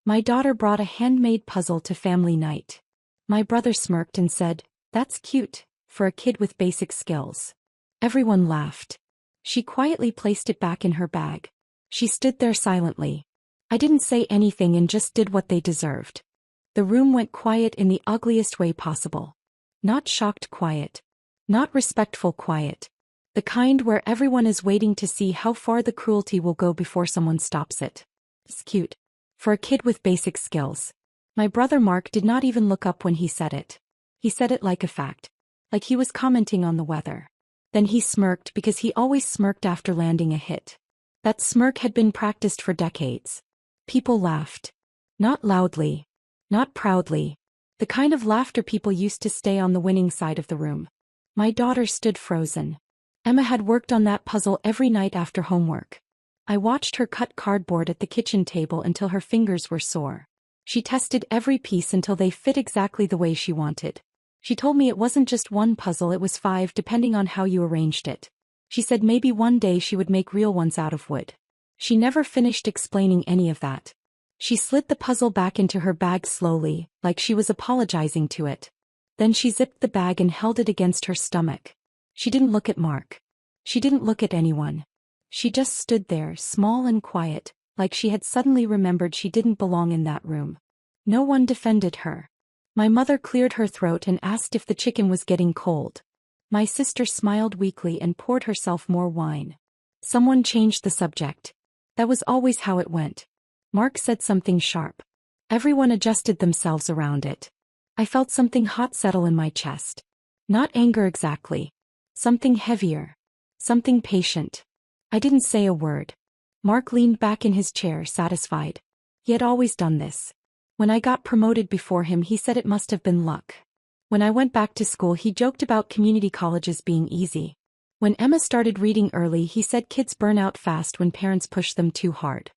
My daughter brought a handmade puzzle to family night. My brother smirked and said, "That's cute, for a kid with basic skills." Everyone laughed. She quietly placed it back in her bag. She stood there silently. I didn't say anything and just did what they deserved. The room went quiet in the ugliest way possible. Not shocked quiet. Not respectful quiet. The kind where everyone is waiting to see how far the cruelty will go before someone stops it. It's cute. For a kid with basic skills. My brother Mark did not even look up when he said it. He said it like a fact. Like he was commenting on the weather. Then he smirked because he always smirked after landing a hit. That smirk had been practiced for decades. People laughed. Not loudly. Not proudly. The kind of laughter people used to stay on the winning side of the room. My daughter stood frozen. Emma had worked on that puzzle every night after homework. I watched her cut cardboard at the kitchen table until her fingers were sore. She tested every piece until they fit exactly the way she wanted. She told me it wasn't just one puzzle, it was 5 depending on how you arranged it. She said maybe one day she would make real ones out of wood. She never finished explaining any of that. She slid the puzzle back into her bag slowly, like she was apologizing to it. Then she zipped the bag and held it against her stomach. She didn't look at Mark. She didn't look at anyone. She just stood there, small and quiet, like she had suddenly remembered she didn't belong in that room. No one defended her. My mother cleared her throat and asked if the chicken was getting cold. My sister smiled weakly and poured herself more wine. Someone changed the subject. That was always how it went. Mark said something sharp. Everyone adjusted themselves around it. I felt something hot settle in my chest. Not anger exactly. Something heavier. Something patient. I didn't say a word. Mark leaned back in his chair, satisfied. He had always done this. When I got promoted before him, he said it must have been luck. When I went back to school, he joked about community colleges being easy. When Emma started reading early, he said kids burn out fast when parents push them too hard.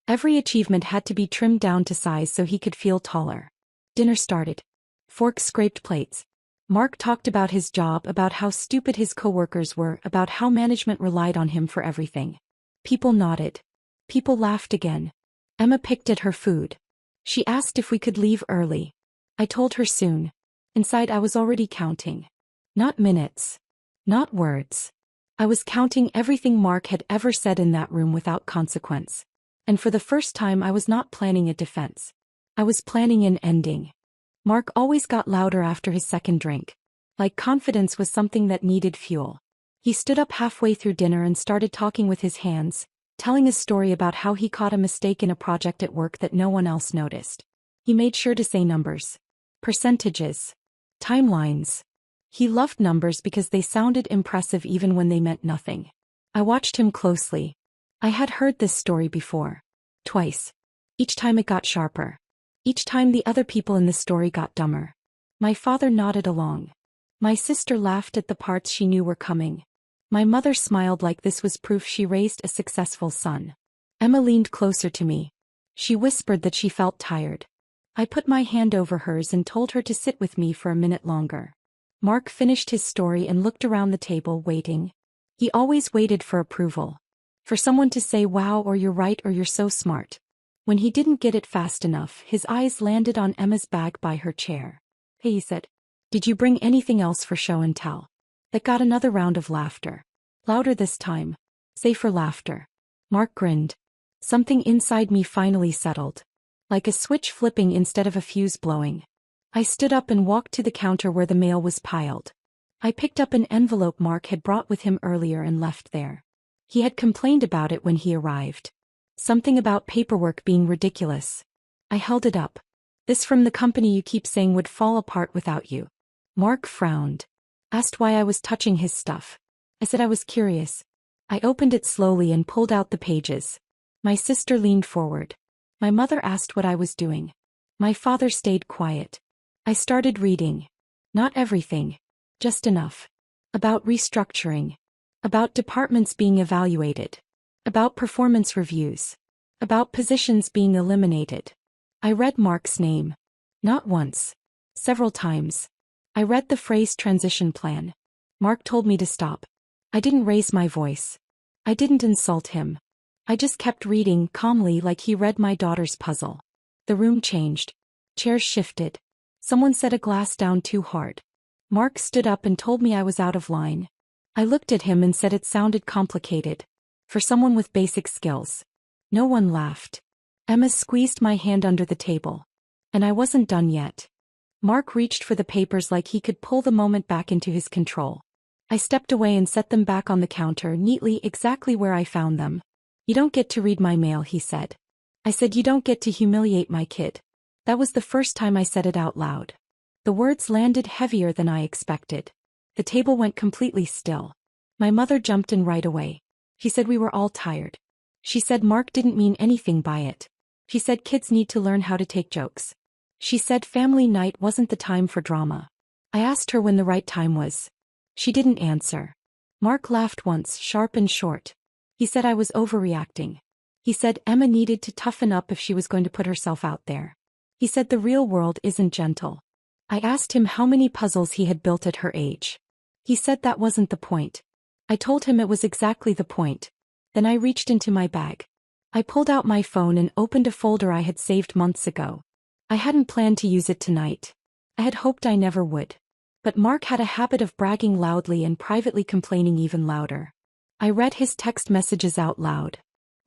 Every achievement had to be trimmed down to size so he could feel taller. Dinner started. Forks scraped plates. Mark talked about his job, about how stupid his coworkers were, about how management relied on him for everything. People nodded. People laughed again. Emma picked at her food. She asked if we could leave early. I told her soon. Inside I was already counting. Not minutes. Not words. I was counting everything Mark had ever said in that room without consequence. And for the first time I was not planning a defense. I was planning an ending. Mark always got louder after his second drink. Like confidence was something that needed fuel. He stood up halfway through dinner and started talking with his hands, telling a story about how he caught a mistake in a project at work that no one else noticed. He made sure to say numbers. Percentages. Timelines. He loved numbers because they sounded impressive even when they meant nothing. I watched him closely. I had heard this story before. Twice. Each time it got sharper. Each time the other people in the story got dumber. My father nodded along. My sister laughed at the parts she knew were coming. My mother smiled like this was proof she raised a successful son. Emma leaned closer to me. She whispered that she felt tired. I put my hand over hers and told her to sit with me for a minute longer. Mark finished his story and looked around the table, waiting. He always waited for approval. For someone to say wow or you're right or you're so smart. When he didn't get it fast enough, his eyes landed on Emma's bag by her chair. Hey, he said. Did you bring anything else for show and tell? That got another round of laughter. Louder this time. Safer laughter. Mark grinned. Something inside me finally settled. Like a switch flipping instead of a fuse blowing. I stood up and walked to the counter where the mail was piled. I picked up an envelope Mark had brought with him earlier and left there. He had complained about it when he arrived. Something about paperwork being ridiculous. I held it up. This from the company you keep saying would fall apart without you. Mark frowned. Asked why I was touching his stuff. I said I was curious. I opened it slowly and pulled out the pages. My sister leaned forward. My mother asked what I was doing. My father stayed quiet. I started reading. Not everything. Just enough. About restructuring. About departments being evaluated. About performance reviews. About positions being eliminated. I read Mark's name. Not once. Several times. I read the phrase transition plan. Mark told me to stop. I didn't raise my voice. I didn't insult him. I just kept reading calmly like he read my daughter's puzzle. The room changed. Chairs shifted. Someone set a glass down too hard. Mark stood up and told me I was out of line. I looked at him and said it sounded complicated. For someone with basic skills. No one laughed. Emma squeezed my hand under the table. And I wasn't done yet. Mark reached for the papers like he could pull the moment back into his control. I stepped away and set them back on the counter neatly exactly where I found them. You don't get to read my mail, he said. I said you don't get to humiliate my kid. That was the first time I said it out loud. The words landed heavier than I expected. The table went completely still. My mother jumped in right away. She said we were all tired. She said Mark didn't mean anything by it. She said kids need to learn how to take jokes. She said family night wasn't the time for drama. I asked her when the right time was. She didn't answer. Mark laughed once, sharp and short. He said I was overreacting. He said Emma needed to toughen up if she was going to put herself out there. He said the real world isn't gentle. I asked him how many puzzles he had built at her age. He said that wasn't the point. I told him it was exactly the point. Then I reached into my bag. I pulled out my phone and opened a folder I had saved months ago. I hadn't planned to use it tonight. I had hoped I never would. But Mark had a habit of bragging loudly and privately complaining even louder. I read his text messages out loud.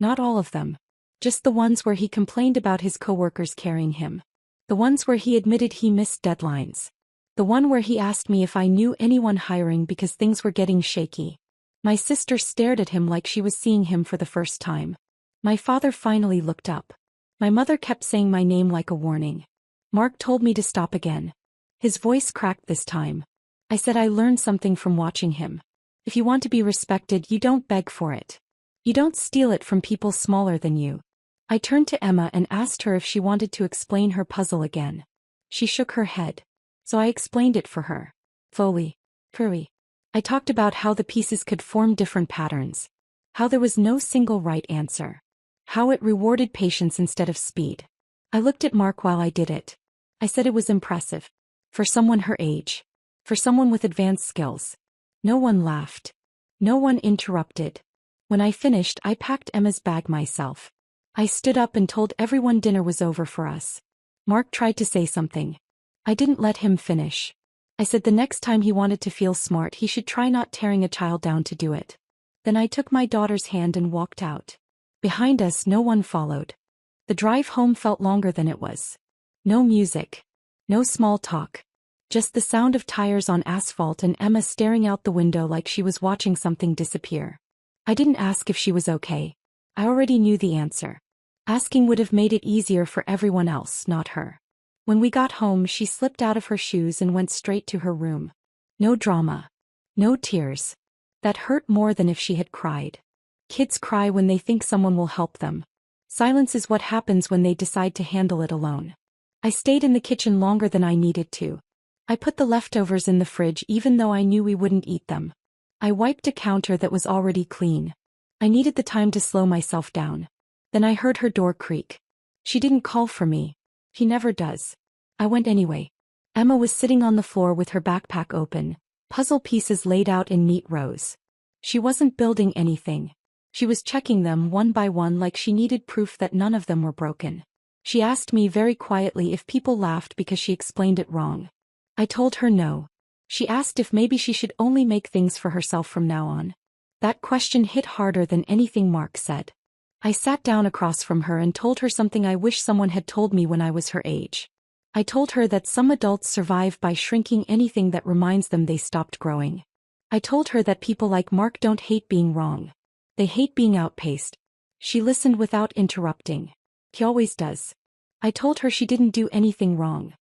Not all of them. Just the ones where he complained about his coworkers carrying him. The ones where he admitted he missed deadlines. The one where he asked me if I knew anyone hiring because things were getting shaky. My sister stared at him like she was seeing him for the first time. My father finally looked up. My mother kept saying my name like a warning. Mark told me to stop again. His voice cracked this time. I said I learned something from watching him. If you want to be respected, you don't beg for it. You don't steal it from people smaller than you. I turned to Emma and asked her if she wanted to explain her puzzle again. She shook her head. So I explained it for her. Fully. Puri. I talked about how the pieces could form different patterns. How there was no single right answer. How it rewarded patience instead of speed. I looked at Mark while I did it. I said it was impressive. For someone her age. For someone with advanced skills. No one laughed. No one interrupted. When I finished, I packed Emma's bag myself. I stood up and told everyone dinner was over for us. Mark tried to say something. I didn't let him finish. I said the next time he wanted to feel smart he should try not tearing a child down to do it. Then I took my daughter's hand and walked out. Behind us no one followed. The drive home felt longer than it was. No music. No small talk. Just the sound of tires on asphalt and Emma staring out the window like she was watching something disappear. I didn't ask if she was okay. I already knew the answer. Asking would have made it easier for everyone else, not her. When we got home, she slipped out of her shoes and went straight to her room. No drama. No tears. That hurt more than if she had cried. Kids cry when they think someone will help them. Silence is what happens when they decide to handle it alone. I stayed in the kitchen longer than I needed to. I put the leftovers in the fridge even though I knew we wouldn't eat them. I wiped a counter that was already clean. I needed the time to slow myself down. Then I heard her door creak. She didn't call for me. He never does. I went anyway. Emma was sitting on the floor with her backpack open, puzzle pieces laid out in neat rows. She wasn't building anything. She was checking them one by one like she needed proof that none of them were broken. She asked me very quietly if people laughed because she explained it wrong. I told her no. She asked if maybe she should only make things for herself from now on. That question hit harder than anything Mark said. I sat down across from her and told her something I wish someone had told me when I was her age. I told her that some adults survive by shrinking anything that reminds them they stopped growing. I told her that people like Mark don't hate being wrong. They hate being outpaced. She listened without interrupting. He always does. I told her she didn't do anything wrong.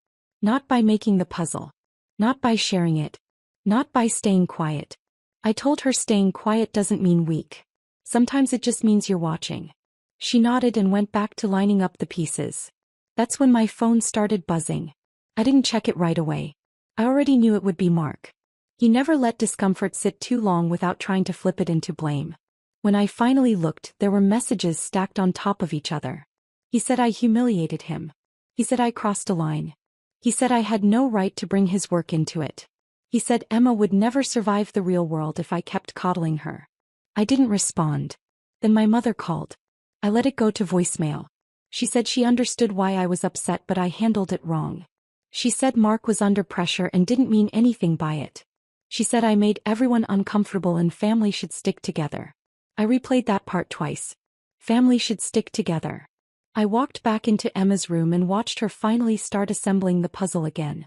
Not by making the puzzle. Not by sharing it. Not by staying quiet. I told her staying quiet doesn't mean weak. Sometimes it just means you're watching. She nodded and went back to lining up the pieces. That's when my phone started buzzing. I didn't check it right away. I already knew it would be Mark. He never let discomfort sit too long without trying to flip it into blame. When I finally looked, there were messages stacked on top of each other. He said I humiliated him. He said I crossed a line. He said I had no right to bring his work into it. He said Emma would never survive the real world if I kept coddling her. I didn't respond. Then my mother called. I let it go to voicemail. She said she understood why I was upset, but I handled it wrong. She said Mark was under pressure and didn't mean anything by it. She said I made everyone uncomfortable and family should stick together. I replayed that part twice. Family should stick together. I walked back into Emma's room and watched her finally start assembling the puzzle again.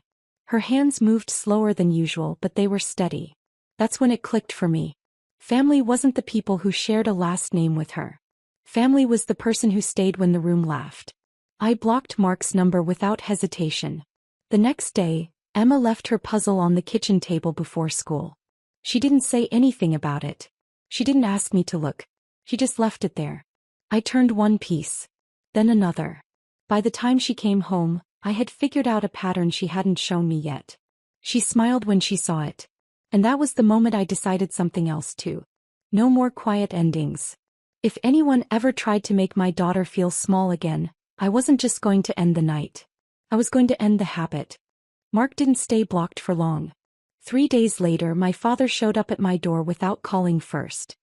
Her hands moved slower than usual, but they were steady. That's when it clicked for me. Family wasn't the people who shared a last name with her. Family was the person who stayed when the room laughed. I blocked Mark's number without hesitation. The next day, Emma left her puzzle on the kitchen table before school. She didn't say anything about it. She didn't ask me to look. She just left it there. I turned one piece. Then another. By the time she came home, I had figured out a pattern she hadn't shown me yet. She smiled when she saw it. And that was the moment I decided something else too. No more quiet endings. If anyone ever tried to make my daughter feel small again, I wasn't just going to end the night. I was going to end the habit. Mark didn't stay blocked for long. 3 days later, my father showed up at my door without calling first.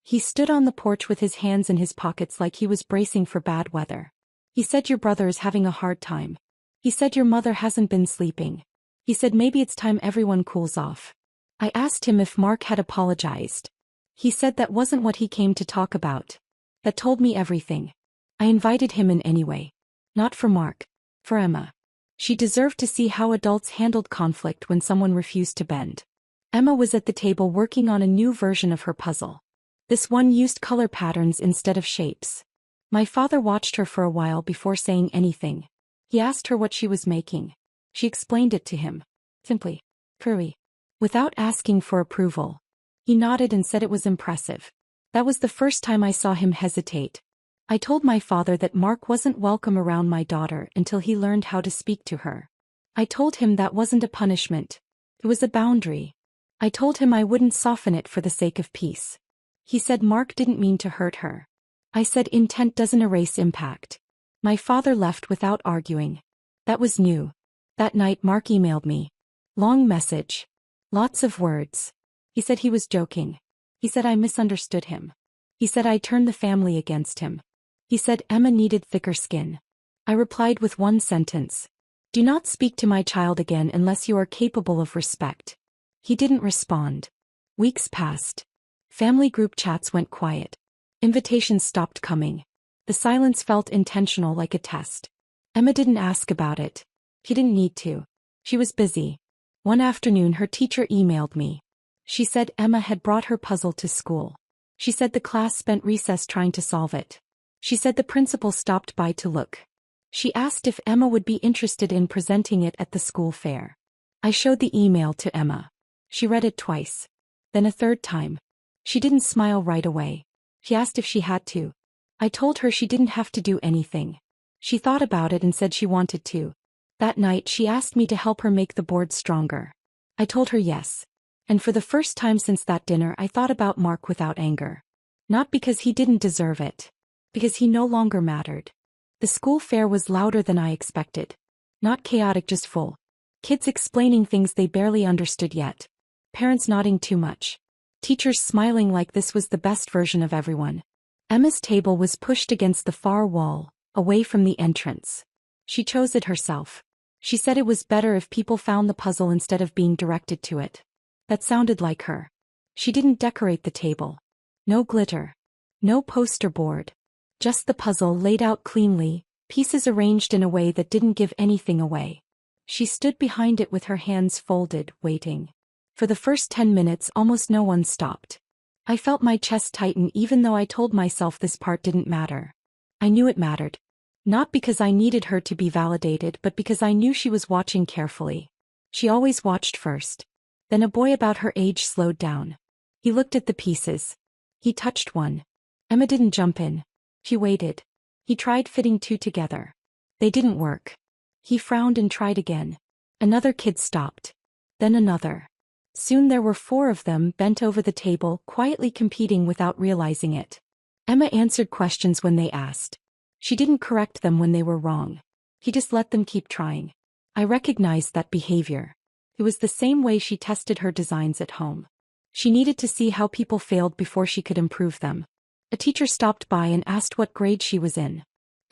He stood on the porch with his hands in his pockets like he was bracing for bad weather. He said your brother is having a hard time. He said your mother hasn't been sleeping. He said maybe it's time everyone cools off. I asked him if Mark had apologized. He said that wasn't what he came to talk about. That told me everything. I invited him in anyway. Not for Mark. For Emma. She deserved to see how adults handled conflict when someone refused to bend. Emma was at the table working on a new version of her puzzle. This one used color patterns instead of shapes. My father watched her for a while before saying anything. He asked her what she was making. She explained it to him. Simply. Curry. Without asking for approval. He nodded and said it was impressive. That was the first time I saw him hesitate. I told my father that Mark wasn't welcome around my daughter until he learned how to speak to her. I told him that wasn't a punishment. It was a boundary. I told him I wouldn't soften it for the sake of peace. He said Mark didn't mean to hurt her. I said intent doesn't erase impact. My father left without arguing. That was new. That night Mark emailed me. Long message. Lots of words. He said he was joking. He said I misunderstood him. He said I turned the family against him. He said Emma needed thicker skin. I replied with one sentence. Do not speak to my child again unless you are capable of respect. He didn't respond. Weeks passed. Family group chats went quiet. Invitations stopped coming. The silence felt intentional, like a test. Emma didn't ask about it. She didn't need to. She was busy. One afternoon her teacher emailed me. She said Emma had brought her puzzle to school. She said the class spent recess trying to solve it. She said the principal stopped by to look. She asked if Emma would be interested in presenting it at the school fair. I showed the email to Emma. She read it twice. Then a third time. She didn't smile right away. She asked if she had to. I told her she didn't have to do anything. She thought about it and said she wanted to. That night she asked me to help her make the board stronger. I told her yes. And for the first time since that dinner I thought about Mark without anger. Not because he didn't deserve it. Because he no longer mattered. The school fair was louder than I expected. Not chaotic, just full. Kids explaining things they barely understood yet. Parents nodding too much. Teachers smiling like this was the best version of everyone. Emma's table was pushed against the far wall, away from the entrance. She chose it herself. She said it was better if people found the puzzle instead of being directed to it. That sounded like her. She didn't decorate the table. No glitter. No poster board. Just the puzzle laid out cleanly, pieces arranged in a way that didn't give anything away. She stood behind it with her hands folded, waiting. For the first 10 minutes almost no one stopped. I felt my chest tighten even though I told myself this part didn't matter. I knew it mattered. Not because I needed her to be validated, but because I knew she was watching carefully. She always watched first. Then a boy about her age slowed down. He looked at the pieces. He touched one. Emma didn't jump in. She waited. He tried fitting two together. They didn't work. He frowned and tried again. Another kid stopped. Then another. Soon there were 4 of them bent over the table, quietly competing without realizing it. Emma answered questions when they asked. She didn't correct them when they were wrong. He just let them keep trying. I recognized that behavior. It was the same way she tested her designs at home. She needed to see how people failed before she could improve them. A teacher stopped by and asked what grade she was in.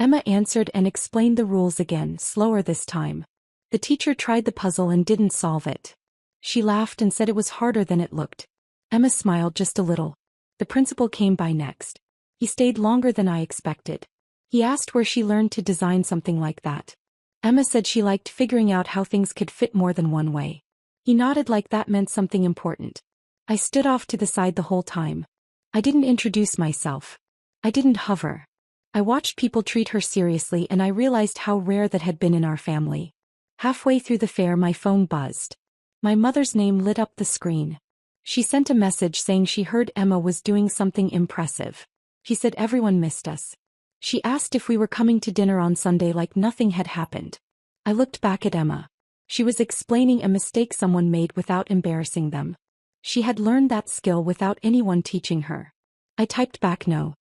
Emma answered and explained the rules again, slower this time. The teacher tried the puzzle and didn't solve it. She laughed and said it was harder than it looked. Emma smiled just a little. The principal came by next. He stayed longer than I expected. He asked where she learned to design something like that. Emma said she liked figuring out how things could fit more than one way. He nodded like that meant something important. I stood off to the side the whole time. I didn't introduce myself. I didn't hover. I watched people treat her seriously and I realized how rare that had been in our family. Halfway through the fair my phone buzzed. My mother's name lit up the screen. She sent a message saying she heard Emma was doing something impressive. She said everyone missed us. She asked if we were coming to dinner on Sunday like nothing had happened. I looked back at Emma. She was explaining a mistake someone made without embarrassing them. She had learned that skill without anyone teaching her. I typed back no.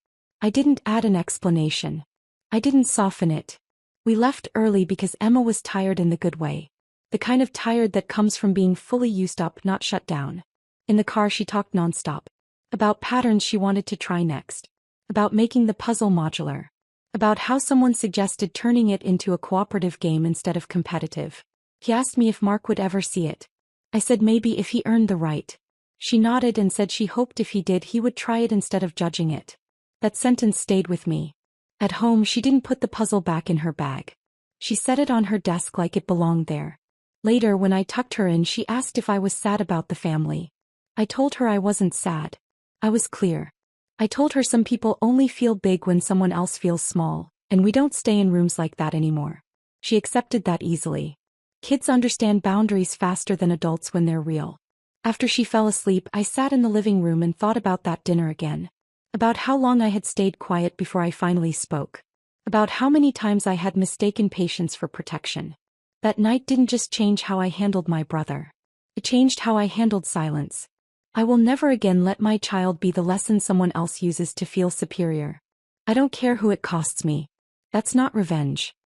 I didn't add an explanation. I didn't soften it. We left early because Emma was tired in the good way. The kind of tired that comes from being fully used up, not shut down. In the car she talked nonstop. About patterns she wanted to try next. About making the puzzle modular. About how someone suggested turning it into a cooperative game instead of competitive. He asked me if Mark would ever see it. I said maybe if he earned the right. She nodded and said she hoped if he did he would try it instead of judging it. That sentence stayed with me. At home she didn't put the puzzle back in her bag. She set it on her desk like it belonged there. Later when I tucked her in she asked if I was sad about the family. I told her I wasn't sad. I was clear. I told her some people only feel big when someone else feels small, and we don't stay in rooms like that anymore. She accepted that easily. Kids understand boundaries faster than adults when they're real. After she fell asleep I sat in the living room and thought about that dinner again. About how long I had stayed quiet before I finally spoke. About how many times I had mistaken patience for protection. That night didn't just change how I handled my brother. It changed how I handled silence. I will never again let my child be the lesson someone else uses to feel superior. I don't care who it costs me. That's not revenge.